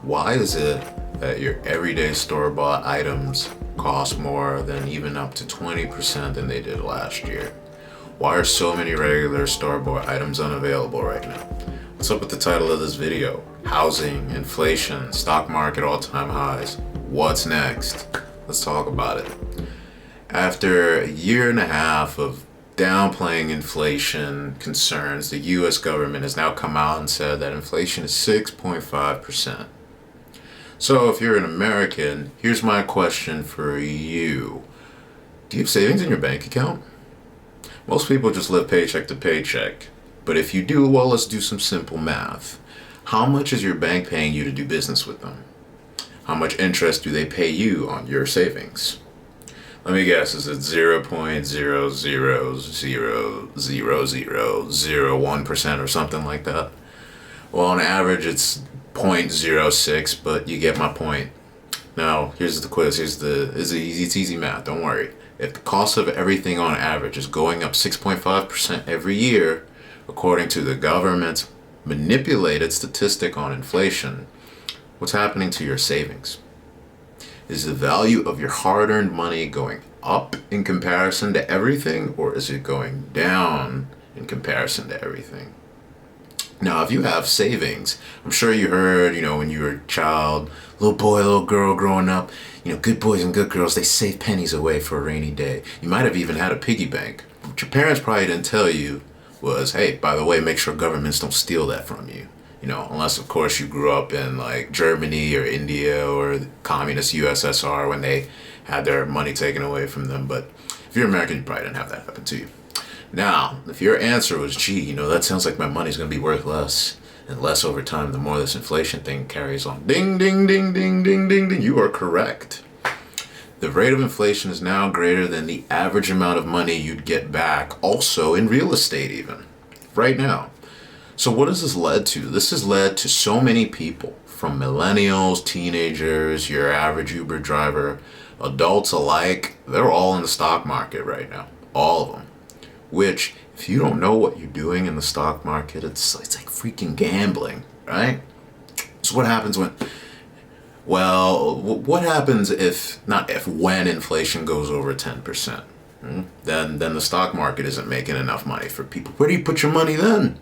Why is it that your everyday store-bought items cost more than even up to 20% than they did last year? Why are so many regular store-bought items unavailable right now? What's up with the title of this video? Housing, inflation, stock market all-time highs. What's next? Let's talk about it. After a year and a half of downplaying inflation concerns, the US government has now come out and said that inflation is 6.5%. So if you're an American, here's my question for you. Do you have savings in your bank account? Most people just live paycheck to paycheck. But if you do, well, let's do some simple math. How much is your bank paying you to do business with them? How much interest do they pay you on your savings? Let me guess, is it 0.00000001% or something like that? Well, on average, it's 0.06, but you get my point. Now, here's the quiz. It's easy math. Don't worry. If the cost of everything on average is going up 6.5% every year, according to the government's manipulated statistic on inflation, what's happening to your savings? Is the value of your hard-earned money going up in comparison to everything, or is it going down in comparison to everything? Now, if you have savings, I'm sure you heard, when you were a child, little boy, little girl growing up, good boys and good girls, they save pennies away for a rainy day. You might have even had a piggy bank. What your parents probably didn't tell you was, hey, by the way, make sure governments don't steal that from you. Unless, of course, you grew up in like Germany or India or the communist USSR when they had their money taken away from them. But if you're American, you probably didn't have that happen to you. Now, if your answer was, gee, that sounds like my money's going to be worth less and less over time, the more this inflation thing carries on. Ding, ding, ding, ding, ding, ding, ding. You are correct. The rate of inflation is now greater than the average amount of money you'd get back, also in real estate even, right now. So what has this led to? This has led to so many people, from millennials, teenagers, your average Uber driver, adults alike, they're all in the stock market right now. All of them. Which, if you don't know what you're doing in the stock market, it's like freaking gambling, right? So what happens when when inflation goes over 10%? Then the stock market isn't making enough money for people. Where do you put your money then?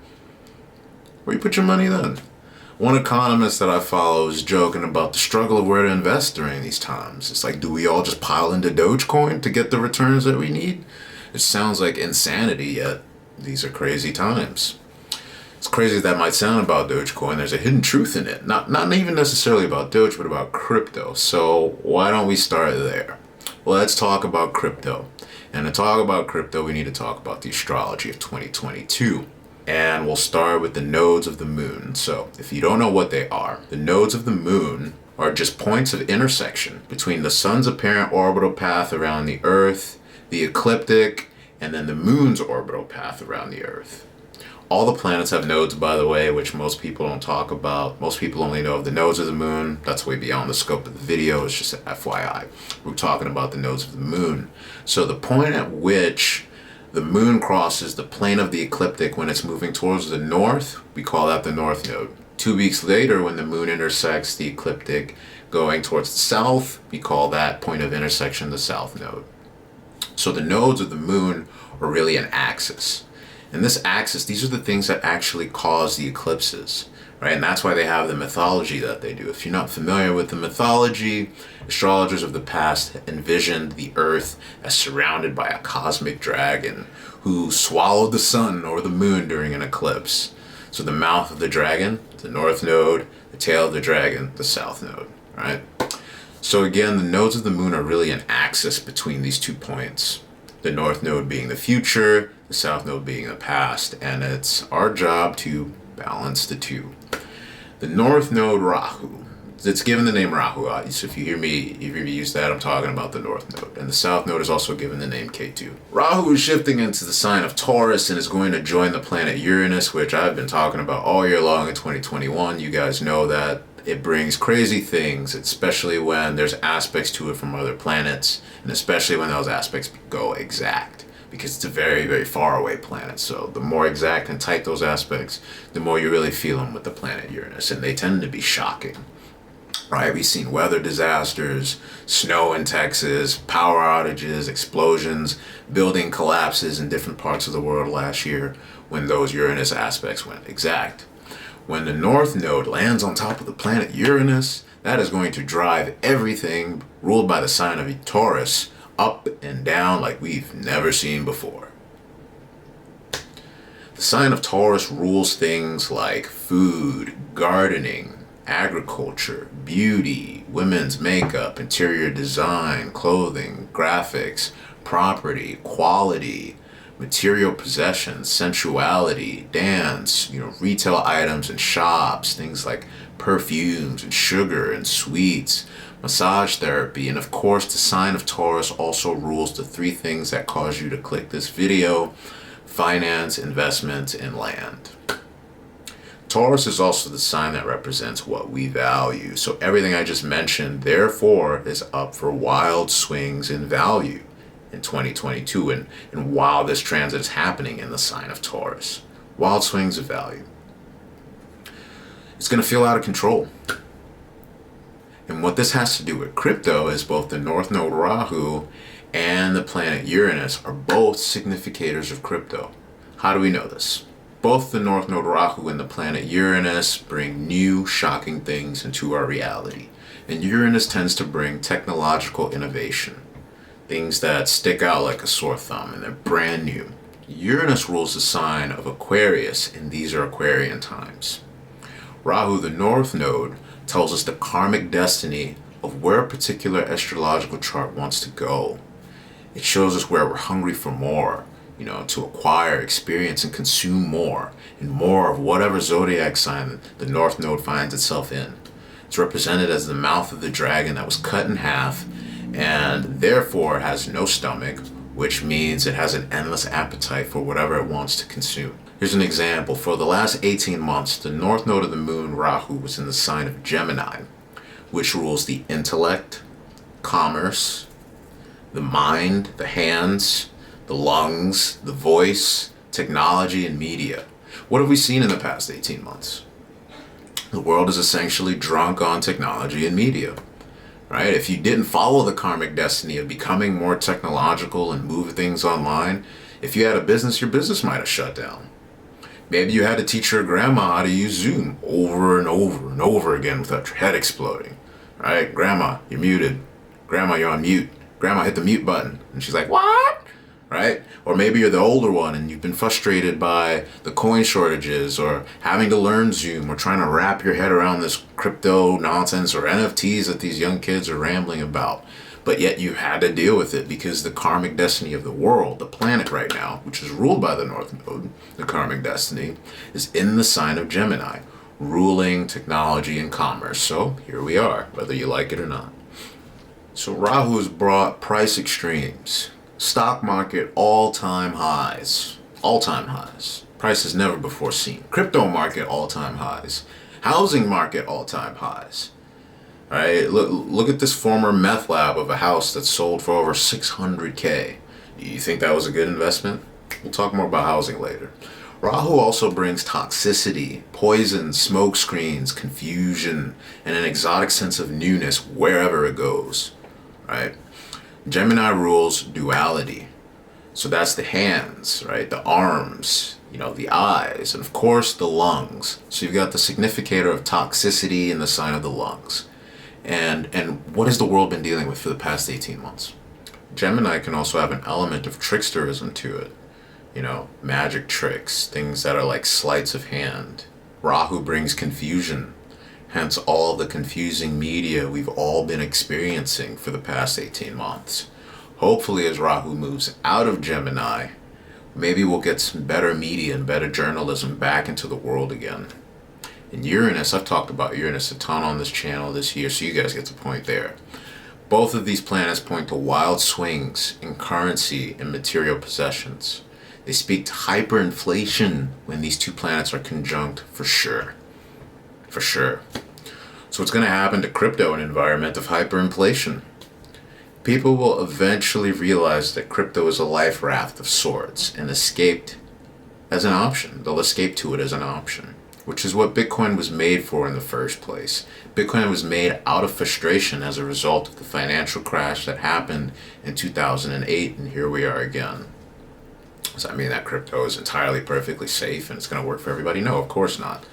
One economist that I follow is joking about the struggle of where to invest during these times. It's like, do we all just pile into Dogecoin to get the returns that we need? It sounds like insanity, yet these are crazy times. It's crazy as that might sound about Dogecoin. There's a hidden truth in it. Not even necessarily about Doge, but about crypto. So why don't we start there? Well, let's talk about crypto. And to talk about crypto, we need to talk about the astrology of 2022. And we'll start with the nodes of the moon. So if you don't know what they are, the nodes of the moon are just points of intersection between the sun's apparent orbital path around the Earth, the ecliptic, and then the moon's orbital path around the Earth. All the planets have nodes, by the way, which most people don't talk about. Most people only know of the nodes of the moon. That's way beyond the scope of the video. It's just an FYI. We're talking about the nodes of the moon. So the point at which the moon crosses the plane of the ecliptic when it's moving towards the north, we call that the north node. 2 weeks later, when the moon intersects the ecliptic going towards the south, we call that point of intersection the south node. So the nodes of the moon are really an axis. And this axis, these are the things that actually cause the eclipses, right? And that's why they have the mythology that they do. If you're not familiar with the mythology, astrologers of the past envisioned the Earth as surrounded by a cosmic dragon who swallowed the sun or the moon during an eclipse. So the mouth of the dragon, the north node, the tail of the dragon, the south node, right? So again, the nodes of the moon are really an axis between these 2 points. The north node being the future, the south node being the past, and it's our job to balance the two. The north node, Rahu, it's given the name Rahu. So if you hear me use that, I'm talking about the north node. And the south node is also given the name K2. Rahu is shifting into the sign of Taurus and is going to join the planet Uranus, which I've been talking about all year long in 2021. You guys know that it brings crazy things, especially when there's aspects to it from other planets, and especially when those aspects go exact, because it's a very, very far away planet. So the more exact and tight those aspects, the more you really feel them with the planet Uranus, and they tend to be shocking. right? We've seen weather disasters, snow in Texas, power outages, explosions, building collapses in different parts of the world last year when those Uranus aspects went exact. When the North Node lands on top of the planet Uranus, that is going to drive everything ruled by the sign of Taurus up and down like we've never seen before. The sign of Taurus rules things like food, gardening, agriculture, beauty, women's makeup, interior design, clothing, graphics, property, quality, material possessions, sensuality, dance, retail items and shops, things like perfumes and sugar and sweets, massage therapy, and of course the sign of Taurus also rules the three things that caused you to click this video: finance, investment, and land. Taurus is also the sign that represents what we value. So everything I just mentioned, therefore, is up for wild swings in value in 2022. And while this transit is happening in the sign of Taurus, wild swings of value. It's going to feel out of control. And what this has to do with crypto is both the North Node Rahu and the planet Uranus are both significators of crypto. How do we know this? Both the North Node Rahu and the planet Uranus bring new, shocking things into our reality. And Uranus tends to bring technological innovation, things that stick out like a sore thumb and they're brand new. Uranus rules the sign of Aquarius, and these are Aquarian times. Rahu, the North Node, tells us the karmic destiny of where a particular astrological chart wants to go. It shows us where we're hungry for more, to acquire, experience, and consume more, and more of whatever zodiac sign the North Node finds itself in. It's represented as the mouth of the dragon that was cut in half, and therefore has no stomach, which means it has an endless appetite for whatever it wants to consume. Here's an example. For the last 18 months, the North Node of the Moon, Rahu, was in the sign of Gemini, which rules the intellect, commerce, the mind, the hands, the lungs, the voice, technology, and media. What have we seen in the past 18 months? The world is essentially drunk on technology and media, right? If you didn't follow the karmic destiny of becoming more technological and move things online, if you had a business, your business might have shut down. Maybe you had to teach your grandma how to use Zoom over and over and over again without your head exploding, right? Grandma, you're muted. Grandma, you're on mute. Grandma, hit the mute button. And she's like, what? Right? Or maybe you're the older one and you've been frustrated by the coin shortages or having to learn Zoom or trying to wrap your head around this crypto nonsense or NFTs that these young kids are rambling about. But yet you had to deal with it because the karmic destiny of the world, the planet right now, which is ruled by the North Node, the karmic destiny, is in the sign of Gemini, ruling technology and commerce. So here we are, whether you like it or not. So Rahu has brought price extremes. Stock market all-time highs. All-time highs. Prices never before seen. Crypto market all-time highs. Housing market all-time highs. All right, look at this former meth lab of a house that sold for over $600K. Do you think that was a good investment? We'll talk more about housing later. Rahu also brings toxicity, poison, smoke screens, confusion, and an exotic sense of newness wherever it goes. Right? Gemini rules duality. So that's the hands, right? The arms, the eyes, and of course the lungs. So you've got the significator of toxicity in the sign of the lungs. And what has the world been dealing with for the past 18 months? Gemini can also have an element of tricksterism to it. Magic tricks, things that are like sleights of hand. Rahu brings confusion, hence all the confusing media we've all been experiencing for the past 18 months. Hopefully as Rahu moves out of Gemini, maybe we'll get some better media and better journalism back into the world again. And Uranus, I've talked about Uranus a ton on this channel this year, so you guys get the point there. Both of these planets point to wild swings in currency and material possessions. They speak to hyperinflation when these two planets are conjunct, for sure. For sure. So what's going to happen to crypto in an environment of hyperinflation? People will eventually realize that crypto is a life raft of sorts and escaped as an option. They'll escape to it as an option. which is what Bitcoin was made for in the first place. Bitcoin was made out of frustration as a result of the financial crash that happened in 2008, and here we are again. Does that mean that crypto is entirely perfectly safe and it's going to work for everybody? No, of course not.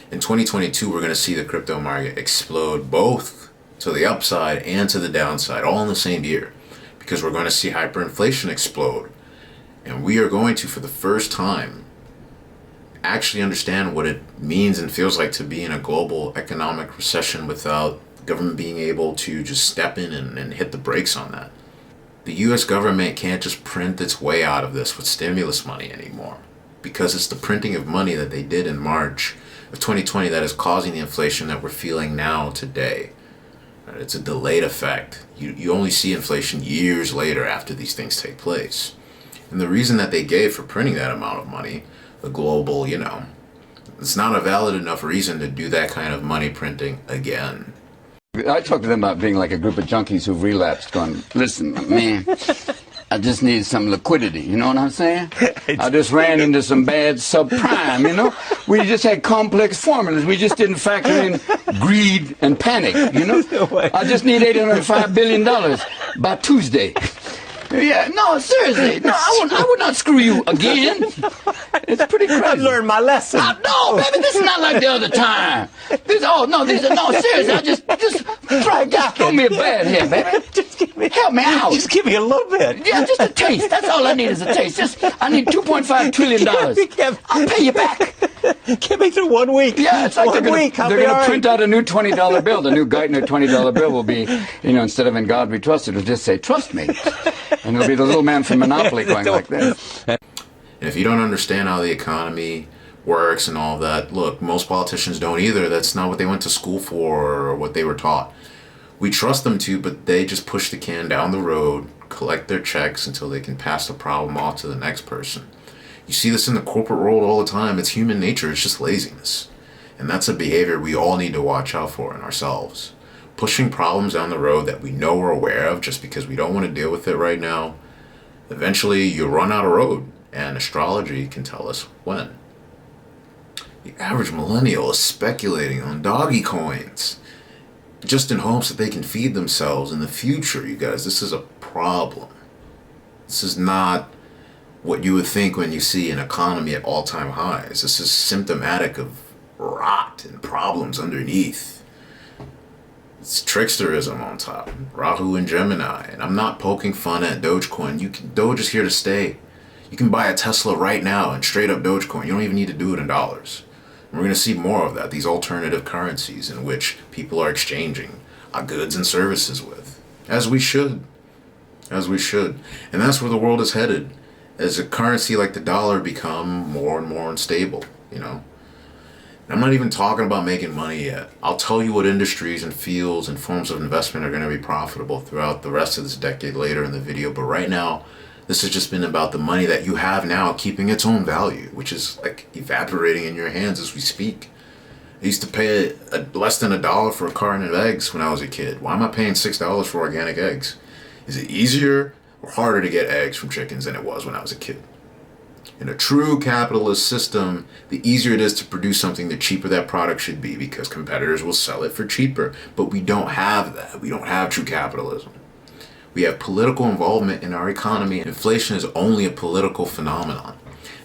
In 2022, we're going to see the crypto market explode both to the upside and to the downside, all in the same year, because we're going to see hyperinflation explode. And we are going to, for the first time, actually understand what it means and feels like to be in a global economic recession without the government being able to just step in and hit the brakes on that. The US government can't just print its way out of this with stimulus money anymore, because it's the printing of money that they did in March of 2020 that is causing the inflation that we're feeling now today. It's a delayed effect. You only see inflation years later after these things take place. And the reason that they gave for printing that amount of money, the global, it's not a valid enough reason to do that kind of money printing again. I talk to them about being like a group of junkies who've relapsed, going, listen, man, I just need some liquidity, you know what I'm saying? I just ran into some bad subprime, We just had complex formulas. We just didn't factor in greed and panic, I just need $805 billion by Tuesday. Yeah, no, seriously. No, I would not screw you again. It's pretty crazy. I've learned my lesson. No, baby, this is not like the other time. Seriously, I just throw me a bad here, baby. Help me out. Just give me a little bit. Yeah, just a taste. That's all I need is a taste. I need $2.5 trillion. I'll pay you back. Get me through 1 week. Yeah, it's like they're going to print out a new $20 bill. The new Geithner $20 bill will be, instead of "In God We Trust," it'll just say "Trust me." And it'll be the little man from Monopoly going like this. And if you don't understand how the economy works and all that, look, most politicians don't either. That's not what they went to school for or what they were taught. We trust them to, but they just push the can down the road, collect their checks until they can pass the problem off to the next person. You see this in the corporate world all the time. It's human nature. It's just laziness. And that's a behavior we all need to watch out for in ourselves. Pushing problems down the road that we know we're aware of just because we don't want to deal with it right now, eventually you'll run out of road, and astrology can tell us when. The average millennial is speculating on doggy coins just in hopes that they can feed themselves in the future, you guys. This is a problem. This is not what you would think when you see an economy at all-time highs. This is symptomatic of rot and problems underneath. It's tricksterism on top, Rahu and Gemini. And I'm not poking fun at Dogecoin. Doge is here to stay. You can buy a Tesla right now and straight up Dogecoin. You don't even need to do it in dollars. And we're going to see more of that, these alternative currencies in which people are exchanging goods and services with. As we should. As we should. And that's where the world is headed. As a currency like the dollar become more and more unstable, I'm not even talking about making money yet. I'll tell you what industries and fields and forms of investment are going to be profitable throughout the rest of this decade later in the video. But right now, this has just been about the money that you have now keeping its own value, which is like evaporating in your hands as we speak. I used to pay less than $1 for a carton of eggs when I was a kid. Why am I paying $6 for organic eggs? Is it easier or harder to get eggs from chickens than it was when I was a kid? In a true capitalist system, the easier it is to produce something, the cheaper that product should be, because competitors will sell it for cheaper. But we don't have that. We don't have true capitalism. We have political involvement in our economy. Inflation is only a political phenomenon.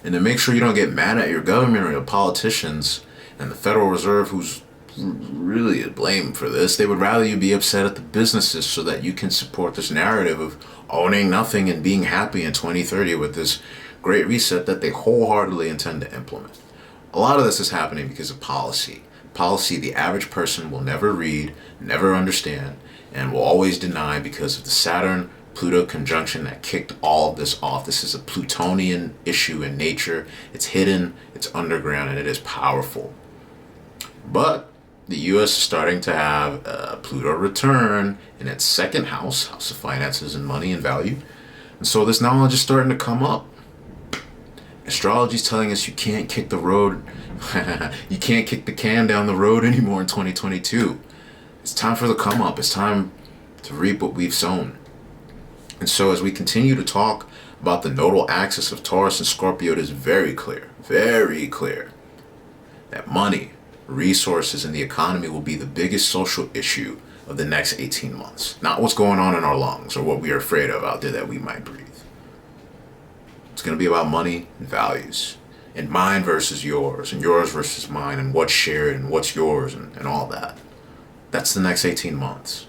And to make sure you don't get mad at your government or your politicians and the Federal Reserve, who's really to blame for this, they would rather you be upset at the businesses so that you can support this narrative of owning nothing and being happy in 2030 with this great reset that they wholeheartedly intend to implement. A lot of this is happening because of policy. Policy the average person will never read, never understand, and will always deny because of the Saturn-Pluto conjunction that kicked all of this off. This is a Plutonian issue in nature. It's hidden, it's underground, and it is powerful. But the U.S. is starting to have a Pluto return in its second house, house of finances and money and value. And so this knowledge is starting to come up. Astrology is telling us you can't kick the road, you can't kick the can down the road anymore in 2022. It's time for the come up. It's time to reap what we've sown. And so as we continue to talk about the nodal axis of Taurus and Scorpio, it is very clear that money, resources, and the economy will be the biggest social issue of the next 18 months. Not what's going on in our lungs or what we are afraid of out there that we might breathe. It's going to be about money and values, and mine versus yours, and yours versus mine, and what's shared and what's yours, and all that. That's the next 18 months.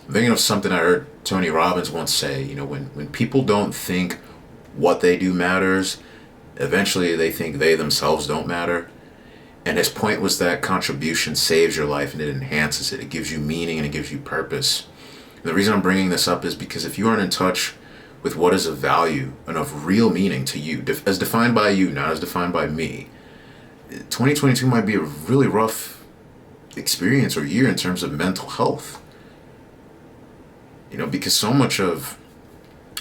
I'm thinking of something I heard Tony Robbins once say, when people don't think what they do matters, eventually they think they themselves don't matter. And his point was that contribution saves your life and it enhances it. It gives you meaning and it gives you purpose. And the reason I'm bringing this up is because if you aren't in touch with what is of value and of real meaning to you, as defined by you, not as defined by me, 2022 might be a really rough experience or year in terms of mental health. Because so much of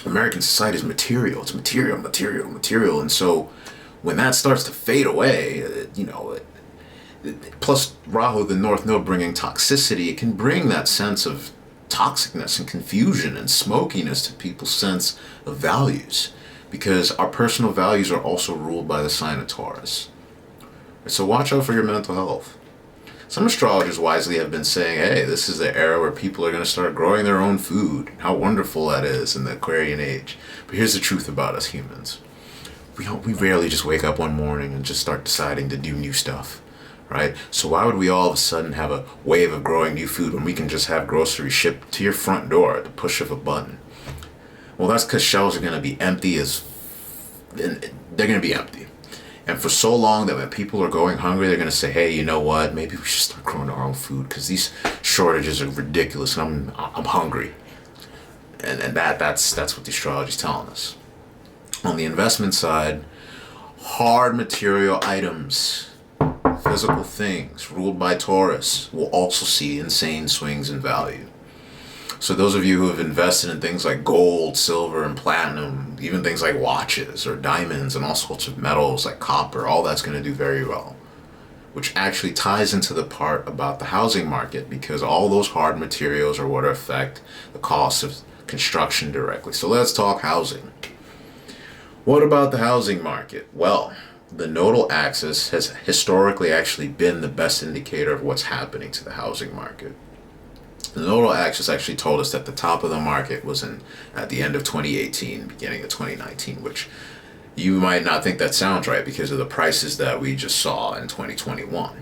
American society is material. It's material. And so when that starts to fade away, plus Rahu, the North Node, bringing toxicity, it can bring that sense of toxicness and confusion and smokiness to people's sense of values, because our personal values are also ruled by the sign of Taurus. So watch out for your mental health. Some astrologers wisely have been saying, hey, this is the era where people are going to start growing their own food. How wonderful that is in the Aquarian age. But here's the truth about us humans. We rarely just wake up one morning and just start deciding to do new stuff, right? So why would we all of a sudden have a wave of growing new food when we can just have groceries shipped to your front door at the push of a button? Well, that's because shelves are going to be empty they're going to be empty. And for so long that when people are going hungry, they're going to say, hey, you know what? Maybe we should start growing our own food because these shortages are ridiculous and I'm hungry. And that's what the astrology is telling us. On the investment side, hard material items, physical things ruled by Taurus will also see insane swings in value. So those of you who have invested in things like gold, silver, and platinum, even things like watches or diamonds and all sorts of metals like copper, all that's going to do very well. Which actually ties into the part about the housing market, because all those hard materials are what affect the cost of construction directly. So let's talk housing. What about the housing market? Well, the nodal axis has historically actually been the best indicator of what's happening to the housing market. The nodal axis actually told us that the top of the market was at the end of 2018, beginning of 2019, which you might not think that sounds right because of the prices that we just saw in 2021.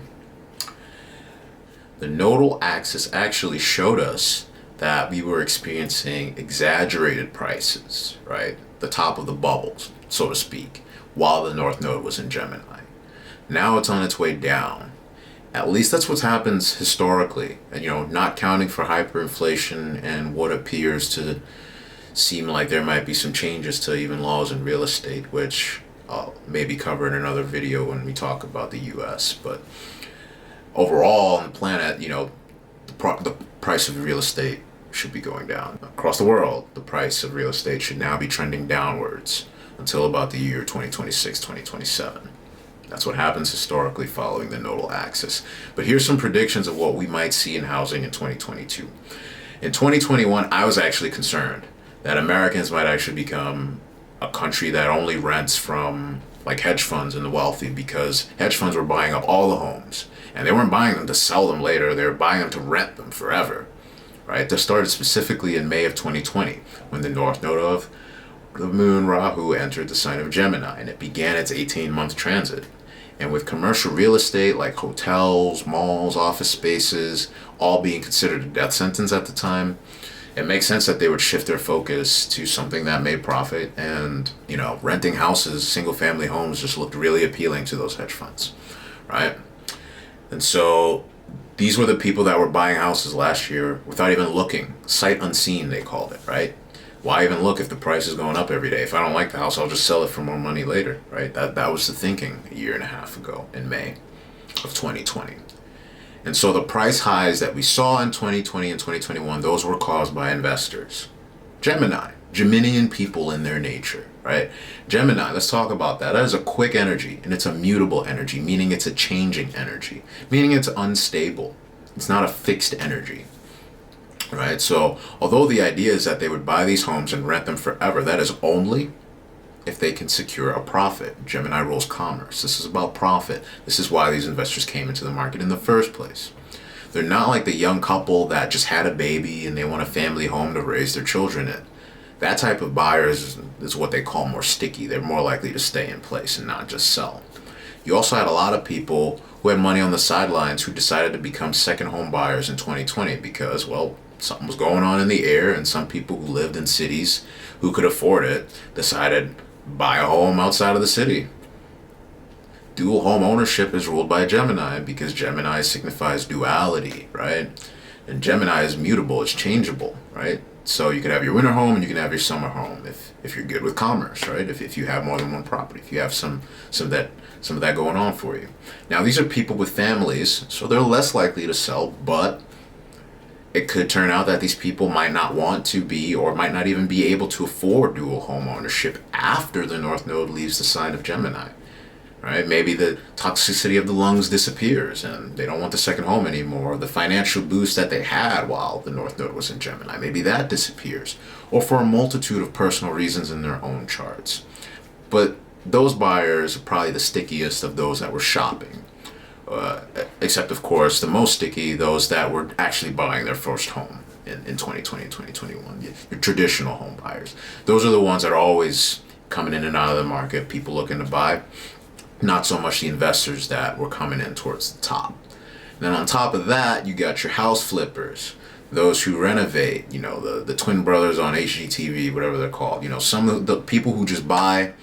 The nodal axis actually showed us that we were experiencing exaggerated prices, right? The top of the bubbles, so to speak, while the North Node was in Gemini. Now it's on its way down. At least that's what happens historically, and not counting for hyperinflation and what appears to seem like there might be some changes to even laws in real estate, which I'll maybe cover in another video when we talk about the US. But overall on the planet, the price of real estate should be going down. Across the world, the price of real estate should now be trending downwards until about the year 2026, 2027. That's what happens historically following the nodal axis. But here's some predictions of what we might see in housing in 2022. In 2021, I was actually concerned that Americans might actually become a country that only rents from like hedge funds and the wealthy, because hedge funds were buying up all the homes. And they weren't buying them to sell them later, they were buying them to rent them forever. Right? That started specifically in May of 2020, when the North Node of the moon Rahu entered the sign of Gemini, and it began its 18-month transit. And with commercial real estate like hotels, malls, office spaces, all being considered a death sentence at the time, it makes sense that they would shift their focus to something that made profit. And, renting houses, single family homes just looked really appealing to those hedge funds, right? And so these were the people that were buying houses last year without even looking, sight unseen, they called it, right? Why even look if the price is going up every day? If I don't like the house, I'll just sell it for more money later, right? That was the thinking a year and a half ago in May of 2020. And so the price highs that we saw in 2020 and 2021, those were caused by investors. Geminian people in their nature, right? Gemini, let's talk about that. That is a quick energy, and it's a mutable energy, meaning it's a changing energy, meaning it's unstable. It's not a fixed energy. Right? So although the idea is that they would buy these homes and rent them forever, that is only if they can secure a profit. Gemini rules commerce. This is about profit. This is why these investors came into the market in the first place. They're not like the young couple that just had a baby and they want a family home to raise their children in. That type of buyers is what they call more sticky. They're more likely to stay in place and not just sell. You also had a lot of people who had money on the sidelines who decided to become second home buyers in 2020 because, well, something was going on in the air, and some people who lived in cities who could afford it decided buy a home outside of the city. Dual home ownership is ruled by Gemini because Gemini signifies duality, right? And Gemini is mutable, it's changeable, right? So you can have your winter home and you can have your summer home if you're good with commerce, right? If you have more than one property, if you have some of that going on for you. Now these are people with families, so they're less likely to sell, but it could turn out that these people might not want to be or might not even be able to afford dual home ownership after the North Node leaves the sign of Gemini. Right? Maybe the toxicity of the lungs disappears and they don't want the second home anymore. The financial boost that they had while the North Node was in Gemini, maybe that disappears. Or for a multitude of personal reasons in their own charts. But those buyers are probably the stickiest of those that were shopping. Except, of course, the most sticky, those that were actually buying their first home in 2020 and 2021. Your traditional home buyers. Those are the ones that are always coming in and out of the market, people looking to buy. Not so much the investors that were coming in towards the top. Then on top of that, you got your house flippers, those who renovate, the twin brothers on HGTV, whatever they're called. Some of the people who just buy,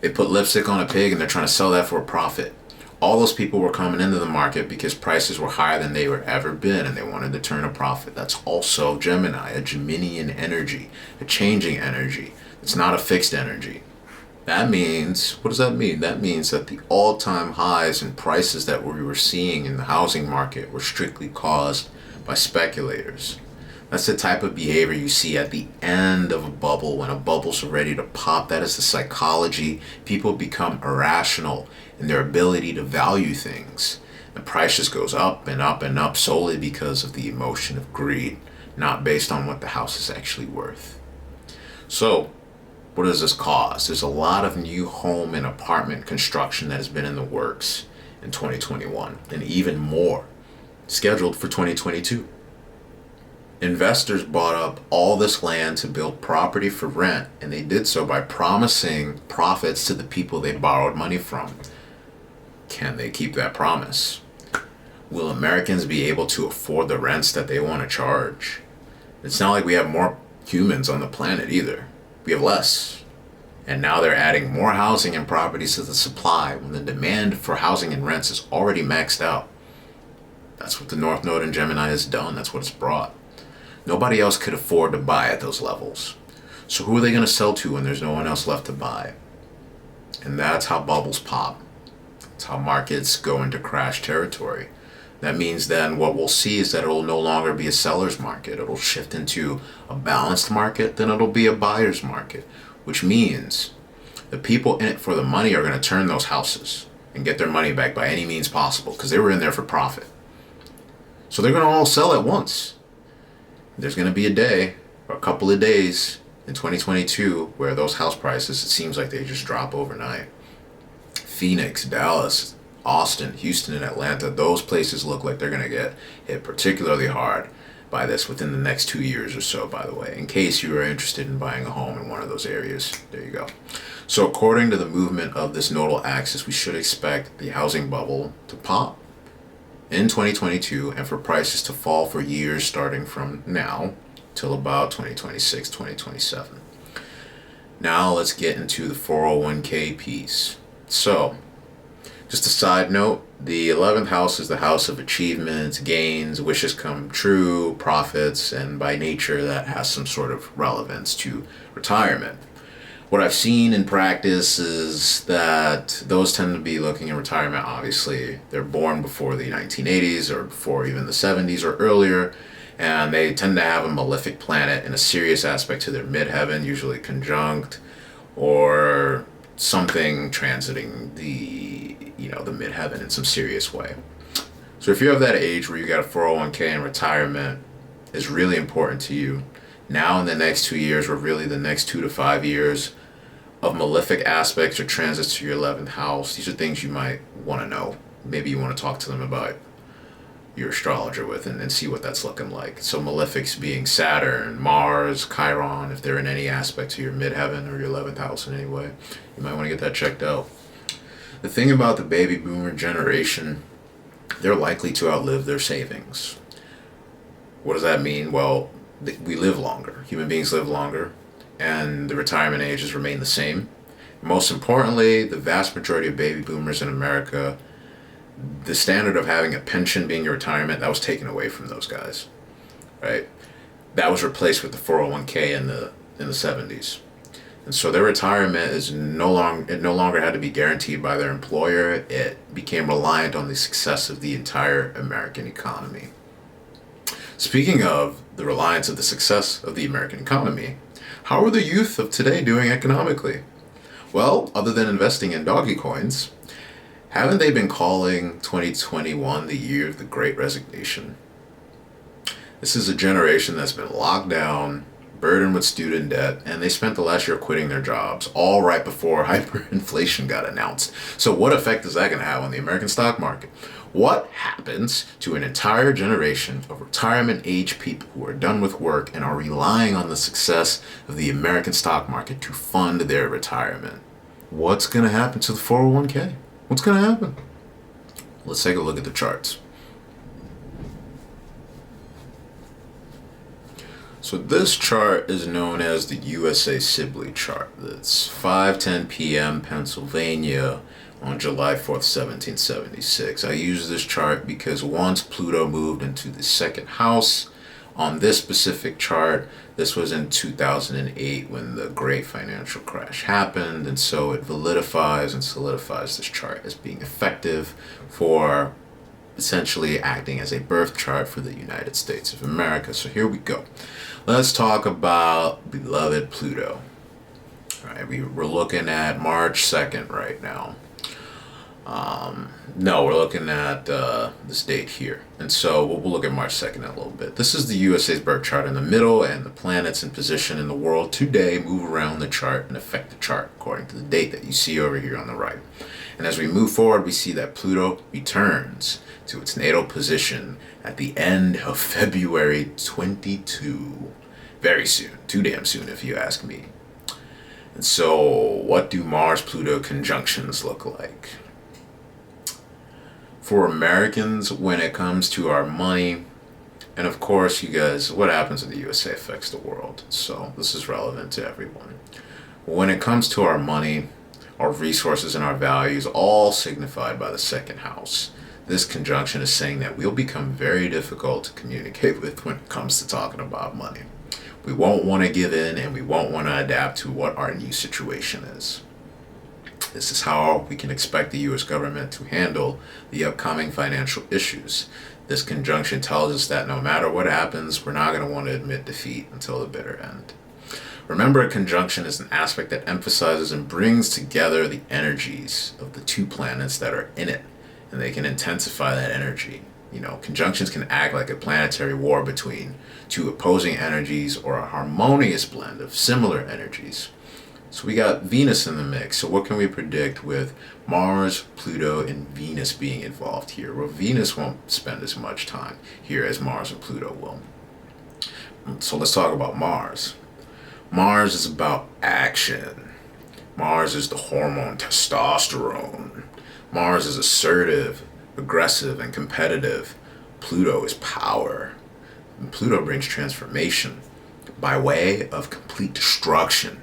they put lipstick on a pig and they're trying to sell that for a profit. All those people were coming into the market because prices were higher than they were ever been and they wanted to turn a profit. That's also Gemini, a Geminian energy, a changing energy. It's not a fixed energy. That means, what does that mean? That means that the all-time highs in prices that we were seeing in the housing market were strictly caused by speculators. That's the type of behavior you see at the end of a bubble when a bubble's ready to pop. That is the psychology. People become irrational in their ability to value things. The price just goes up and up and up solely because of the emotion of greed, not based on what the house is actually worth. So, what does this cause? There's a lot of new home and apartment construction that has been in the works in 2021, and even more scheduled for 2022. Investors bought up all this land to build property for rent, and they did so by promising profits to the people they borrowed money from. Can they keep that promise? Will Americans be able to afford the rents that they want to charge? It's not like we have more humans on the planet either. We have less. And now they're adding more housing and properties to the supply when the demand for housing and rents is already maxed out. That's what the North Node in Gemini has done. That's what it's brought. Nobody else could afford to buy at those levels. So who are they going to sell to when there's no one else left to buy? And that's how bubbles pop. That's how markets go into crash territory. That means then what we'll see is that it'll no longer be a seller's market. It'll shift into a balanced market, then it'll be a buyer's market, which means the people in it for the money are going to turn those houses and get their money back by any means possible because they were in there for profit. So they're going to all sell at once. There's going to be a day or a couple of days in 2022 where those house prices, it seems like they just drop overnight. Phoenix, Dallas, Austin, Houston, and Atlanta, those places look like they're going to get hit particularly hard by this within the next 2 years or so, by the way, in case you are interested in buying a home in one of those areas. There you go. So according to the movement of this nodal axis, we should expect the housing bubble to pop in 2022 and for prices to fall for years starting from now till about 2026, 2027. Now let's get into the 401k piece. So, just a side note, the 11th house is the house of achievements, gains, wishes come true, profits, and by nature that has some sort of relevance to retirement. What I've seen in practice is that those tend to be looking at retirement, obviously. They're born before the 1980s or before even the 70s or earlier, and they tend to have a malefic planet in a serious aspect to their midheaven, usually conjunct, or something transiting the midheaven in some serious way. So if you're of that age where you got a 401k and retirement is really important to you, now in the next 2 years, or really the next 2 to 5 years, of malefic aspects or transits to your 11th house. These are things you might want to know. Maybe you want to talk to them about your astrologer with and see what that's looking like. So malefics being Saturn, Mars, Chiron, if they're in any aspect to your midheaven or your 11th house in any way, you might want to get that checked out. The thing about the baby boomer generation, they're likely to outlive their savings. What does that mean? Well, we live longer. Human beings live longer, and the retirement ages remain the same. Most importantly, the vast majority of baby boomers in America, the standard of having a pension being your retirement, that was taken away from those guys, right? That was replaced with the 401k in the 70s. And so their retirement is no longer had to be guaranteed by their employer. It became reliant on the success of the entire American economy. Speaking of the reliance of the success of the American economy, how are the youth of today doing economically? Well, other than investing in doggy coins, haven't they been calling 2021 the year of the Great Resignation? This is a generation that's been locked down, burdened with student debt, and they spent the last year quitting their jobs, all right before hyperinflation got announced. So what effect is that going to have on the American stock market? What happens to an entire generation of retirement age people who are done with work and are relying on the success of the American stock market to fund their retirement? What's going to happen to the 401k? What's going to happen? Let's take a look at the charts. So this chart is known as the USA Sibley chart. It's 5:10 p.m. Pennsylvania on July 4th, 1776. I use this chart because once Pluto moved into the second house on this specific chart, this was in 2008 when the great financial crash happened, and so it validifies and solidifies this chart as being effective for essentially acting as a birth chart for the United States of America. So here we go. Let's talk about beloved Pluto. All right, we're looking at March 2nd right now. No, we're looking at this date here. And so we'll look at March 2nd in a little bit. This is the USA's birth chart in the middle, and the planets in position in the world today move around the chart and affect the chart according to the date that you see over here on the right. And as we move forward, we see that Pluto returns to its natal position at the end of February 22. Very soon. Too damn soon, if you ask me. And so, what do Mars-Pluto conjunctions look like? For Americans, when it comes to our money, and of course, you guys, what happens in the USA affects the world. So, this is relevant to everyone. When it comes to our money, our resources and our values, all signified by the second house, this conjunction is saying that we'll become very difficult to communicate with when it comes to talking about money. We won't want to give in, and we won't want to adapt to what our new situation is. This is how we can expect the U.S. government to handle the upcoming financial issues. This conjunction tells us that no matter what happens, we're not going to want to admit defeat until the bitter end. Remember, a conjunction is an aspect that emphasizes and brings together the energies of the two planets that are in it, and they can intensify that energy. You know, conjunctions can act like a planetary war between two opposing energies or a harmonious blend of similar energies. So we got Venus in the mix. So what can we predict with Mars, Pluto, and Venus being involved here? Well, Venus won't spend as much time here as Mars and Pluto will. So let's talk about Mars. Mars is about action. Mars is the hormone testosterone. Mars is assertive, aggressive, and competitive. Pluto is power. And Pluto brings transformation by way of complete destruction.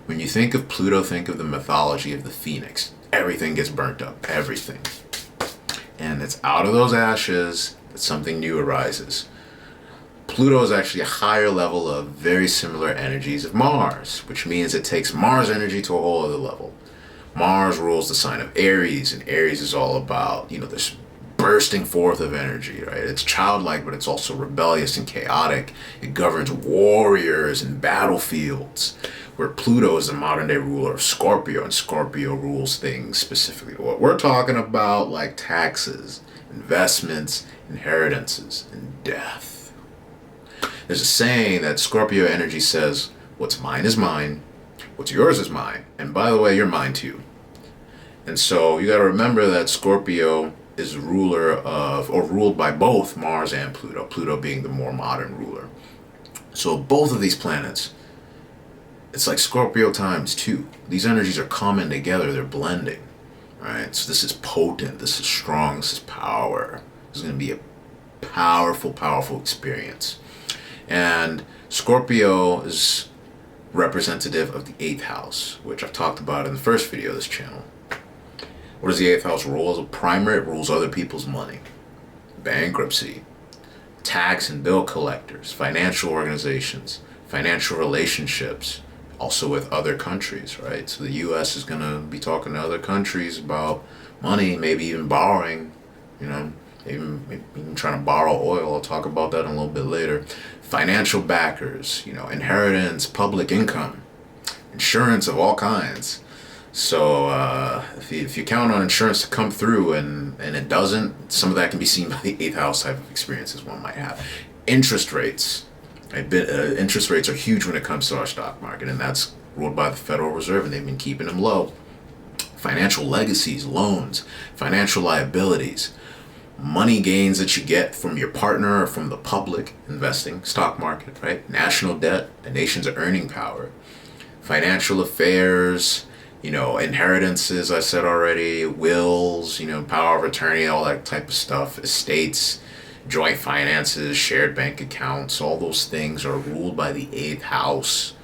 When you think of Pluto, think of the mythology of the phoenix. Everything gets burnt up, everything. And it's out of those ashes that something new arises. Pluto is actually a higher level of very similar energies of Mars, which means it takes Mars energy to a whole other level. Mars rules the sign of Aries, and Aries is all about, this bursting forth of energy, right? It's childlike, but it's also rebellious and chaotic. It governs warriors and battlefields, where Pluto is the modern day ruler of Scorpio, and Scorpio rules things specifically what we're talking about, like taxes, investments, inheritances, and death. There's a saying that Scorpio energy says, what's mine is mine, What's yours is mine. And by the way, you're mine too. And so you got to remember that Scorpio is ruler of, or ruled by both Mars and Pluto, Pluto being the more modern ruler. So both of these planets, it's like Scorpio times two. These energies are coming together, they're blending, right? So this is potent, this is strong, this is power. This is going to be a powerful, powerful experience. And Scorpio is representative of the 8th house, which I've talked about in the first video of this channel. What does the 8th house rule? As a primer, it rules other people's money, bankruptcy, tax and bill collectors, financial organizations, financial relationships, also with other countries, right? So the U.S. is going to be talking to other countries about money, maybe even borrowing, you know, even trying to borrow oil. I'll talk about that in a little bit later. Financial backers, you know, inheritance, public income, insurance of all kinds. So if you count on insurance to come through and it doesn't, some of that can be seen by the 8th house type of experiences one might have. Interest rates. Interest rates are huge when it comes to our stock market, and that's ruled by the Federal Reserve, and they've been keeping them low. Financial legacies, loans, financial liabilities, money gains that you get from your partner or from the public, investing, stock market, right? National debt, the nation's earning power, financial affairs, you know, inheritances, I said already, wills, you know, power of attorney, all that type of stuff, estates, joint finances, shared bank accounts, all those things are ruled by the 8th house,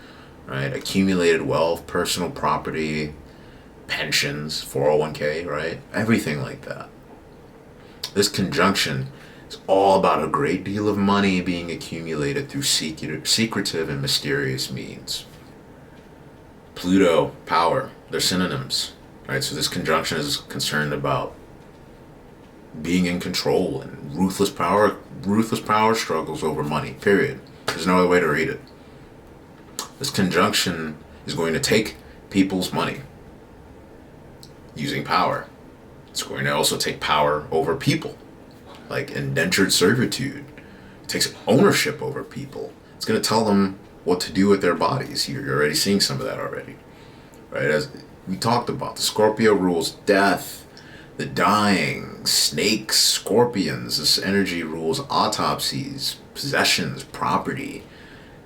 right? Accumulated wealth, personal property, pensions, 401k, right? Everything like that. This conjunction is all about a great deal of money being accumulated through secretive and mysterious means. Pluto, power, they're synonyms, right? So this conjunction is concerned about being in control and ruthless power struggles over money, period. There's no other way to read it. This conjunction is going to take people's money using power. It's going to also take power over people, like indentured servitude. It takes ownership over people. It's going to tell them what to do with their bodies. You're already seeing some of that already, right? As we talked about, the Scorpio rules death, the dying, snakes, scorpions. This energy rules autopsies, possessions, property,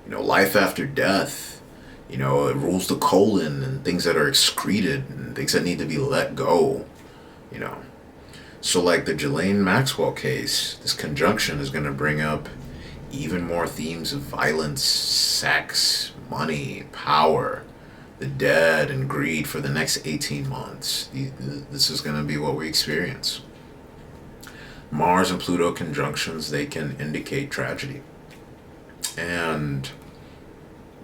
you know, life after death. You know, it rules the colon and things that are excreted and things that need to be let go, you know. So like the Ghislaine Maxwell case, this conjunction is going to bring up even more themes of violence, sex, money, power, the dead, and greed for the next 18 months. This is going to be what we experience. Mars and Pluto conjunctions, they can indicate tragedy. And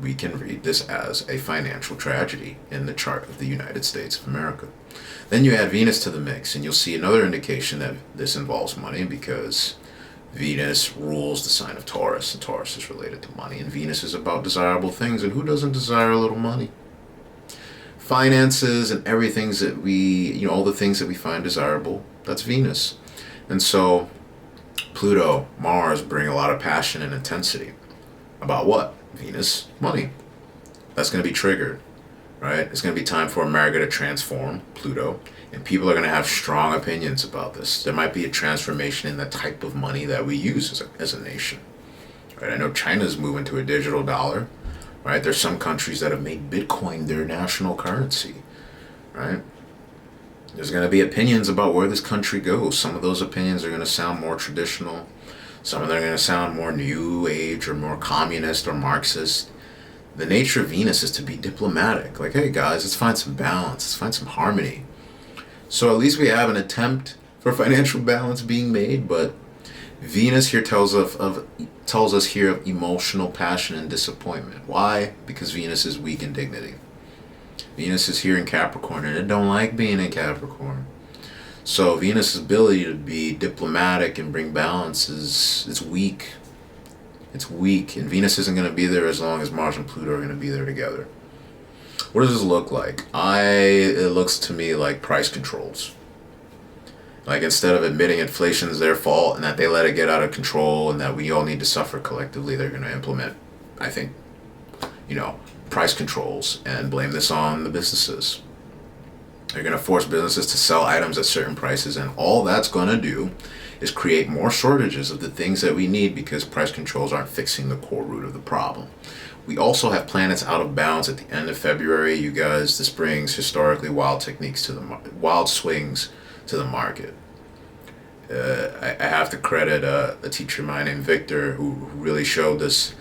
we can read this as a financial tragedy in the chart of the United States of America. Then you add Venus to the mix, and you'll see another indication that this involves money, because Venus rules the sign of Taurus, and Taurus is related to money, and Venus is about desirable things, and who doesn't desire a little money? Finances and everything that we, you know, all the things that we find desirable, that's Venus. And so Pluto, Mars bring a lot of passion and intensity. About what? Venus, money. That's going to be triggered, right? It's going to be time for America to transform, Pluto, and people are going to have strong opinions about this. There might be a transformation in the type of money that we use as a nation, right? I know China's moving to a digital dollar, right? There's some countries that have made Bitcoin their national currency, right? There's going to be opinions about where this country goes. Some of those opinions are going to sound more traditional. Some of them are going to sound more new age or more communist or Marxist. The nature of Venus is to be diplomatic. Like, hey guys, let's find some balance. Let's find some harmony. So at least we have an attempt for financial balance being made, but Venus here tells us here of emotional passion and disappointment. Why? Because Venus is weak in dignity. Venus is here in Capricorn, and it don't like being in Capricorn. So Venus' ability to be diplomatic and bring balance it's weak. It's weak, and Venus isn't going to be there as long as Mars and Pluto are going to be there together. What does this look like? It looks to me like price controls. Like, instead of admitting inflation is their fault and that they let it get out of control and that we all need to suffer collectively, they're going to implement, I think, you know, price controls and blame this on the businesses. They're going to force businesses to sell items at certain prices, and all that's going to do is create more shortages of the things that we need because price controls aren't fixing the core root of the problem. We also have planets out of bounds at the end of February. You guys, this brings historically wild techniques to the wild swings to the market. I have to credit a teacher of mine named Victor who really showed this,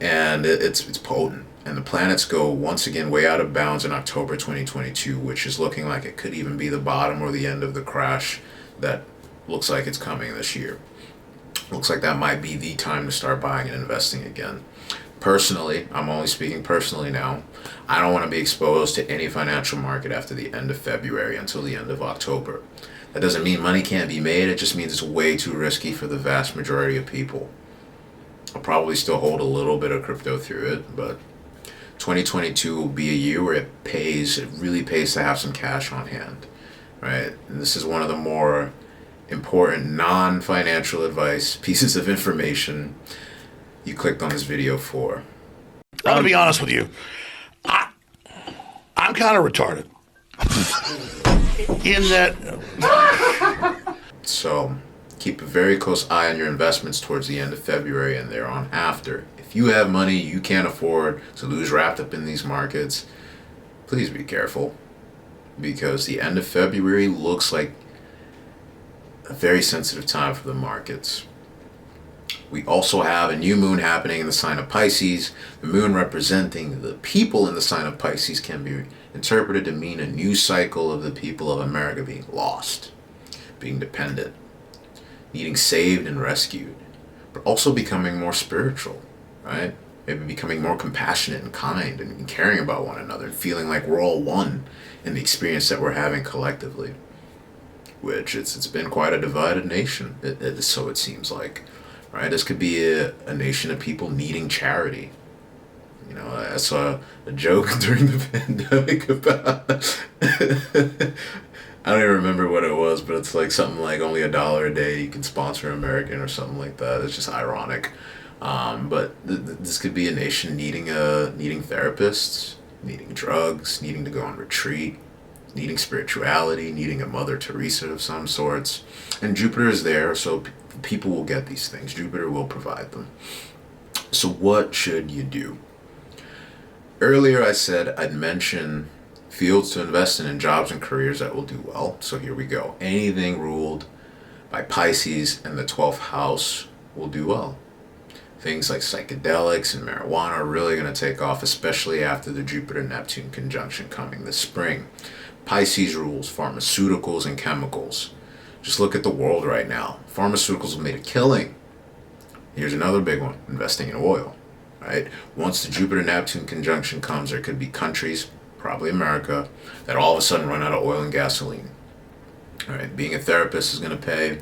and it's potent. And the planets go once again way out of bounds in October 2022, which is looking like it could even be the bottom or the end of the crash that looks like it's coming this year. Looks like that might be the time to start buying and investing again. Personally, I'm only speaking personally now, I don't want to be exposed to any financial market after the end of February until the end of October. That doesn't mean money can't be made, it just means it's way too risky for the vast majority of people. I'll probably still hold a little bit of crypto through it, but 2022 will be a year where it really pays to have some cash on hand, right? And this is one of the more important non-financial advice pieces of information you clicked on this video for. I'm going to be honest with you. I'm kind of retarded. In that. So keep a very close eye on your investments towards the end of February and thereon after. If you have money you can't afford to lose wrapped up in these markets, please be careful, because the end of February looks like a very sensitive time for the markets. We also have a new moon happening in the sign of Pisces. The moon representing the people in the sign of Pisces can be interpreted to mean a new cycle of the people of America being lost, being dependent, needing saved and rescued, but also becoming more spiritual, right? Maybe becoming more compassionate and kind and caring about one another and feeling like we're all one in the experience that we're having collectively, which it's been quite a divided nation, so it seems like. Right, this could be a nation of people needing charity. You know, I saw a joke during the pandemic about I don't even remember what it was, but it's like something like only $1 a day you can sponsor an American or something like that. It's just ironic. But this could be a nation needing therapists, needing drugs, needing to go on retreat, needing spirituality, needing a Mother Teresa of some sorts. And Jupiter is there, so people will get these things. Jupiter will provide them. So what should you do? Earlier I said I'd mention fields to invest in and jobs and careers that will do well. So here we go. Anything ruled by Pisces and the 12th house will do well. Things like psychedelics and marijuana are really going to take off, especially after the Jupiter-Neptune conjunction coming this spring. Pisces rules pharmaceuticals and chemicals. Just look at the world right now. Pharmaceuticals have made a killing. Here's another big one, investing in oil, right? Once the Jupiter-Neptune conjunction comes, there could be countries, probably America, that all of a sudden run out of oil and gasoline. All right, being a therapist is going to pay.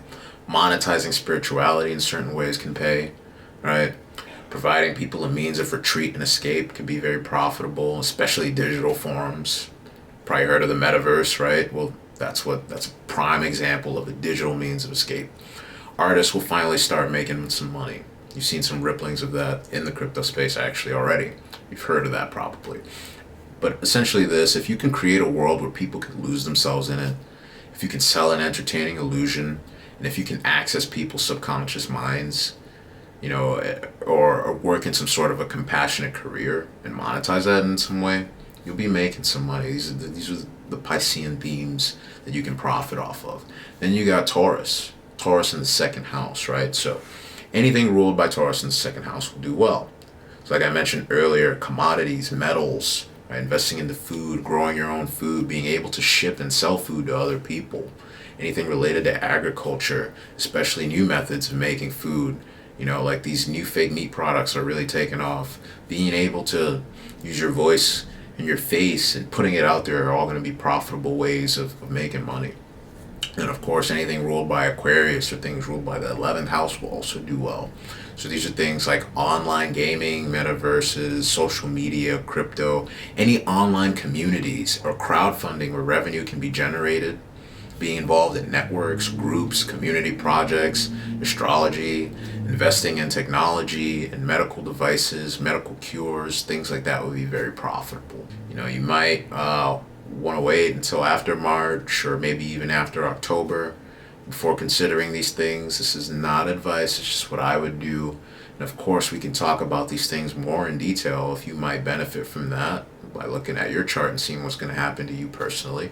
Monetizing spirituality in certain ways can pay, right? Providing people a means of retreat and escape can be very profitable, especially digital forms. Probably heard of the metaverse, right? Well, that's a prime example of a digital means of escape. Artists will finally start making some money. You've seen some ripplings of that in the crypto space actually already. You've heard of that probably. But essentially this, if you can create a world where people can lose themselves in it, if you can sell an entertaining illusion, and if you can access people's subconscious minds, you know, or work in some sort of a compassionate career and monetize that in some way, you'll be making some money. These are the Piscean themes that you can profit off of. Then you got Taurus in the second house, right? So anything ruled by Taurus in the second house will do well. So like I mentioned earlier, commodities, metals, right? Investing into food, growing your own food, being able to ship and sell food to other people. Anything related to agriculture, especially new methods of making food, you know, like these new fake meat products are really taking off. Being able to use your voice and your face and putting it out there are all going to be profitable ways of making money. And of course, anything ruled by Aquarius or things ruled by the 11th house will also do well. So these are things like online gaming, metaverses, social media, crypto, any online communities or crowdfunding where revenue can be generated being involved in networks, groups, community projects, astrology, investing in technology and medical devices, medical cures, things like that would be very profitable. You know, you might want to wait until after March or maybe even after October before considering these things. This is not advice, it's just what I would do. And of course, we can talk about these things more in detail if you might benefit from that by looking at your chart and seeing what's going to happen to you personally.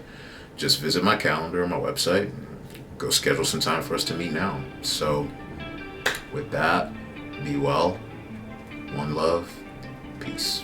Just visit my calendar on my website. Go schedule some time for us to meet now. So, with that, be well. One love. Peace.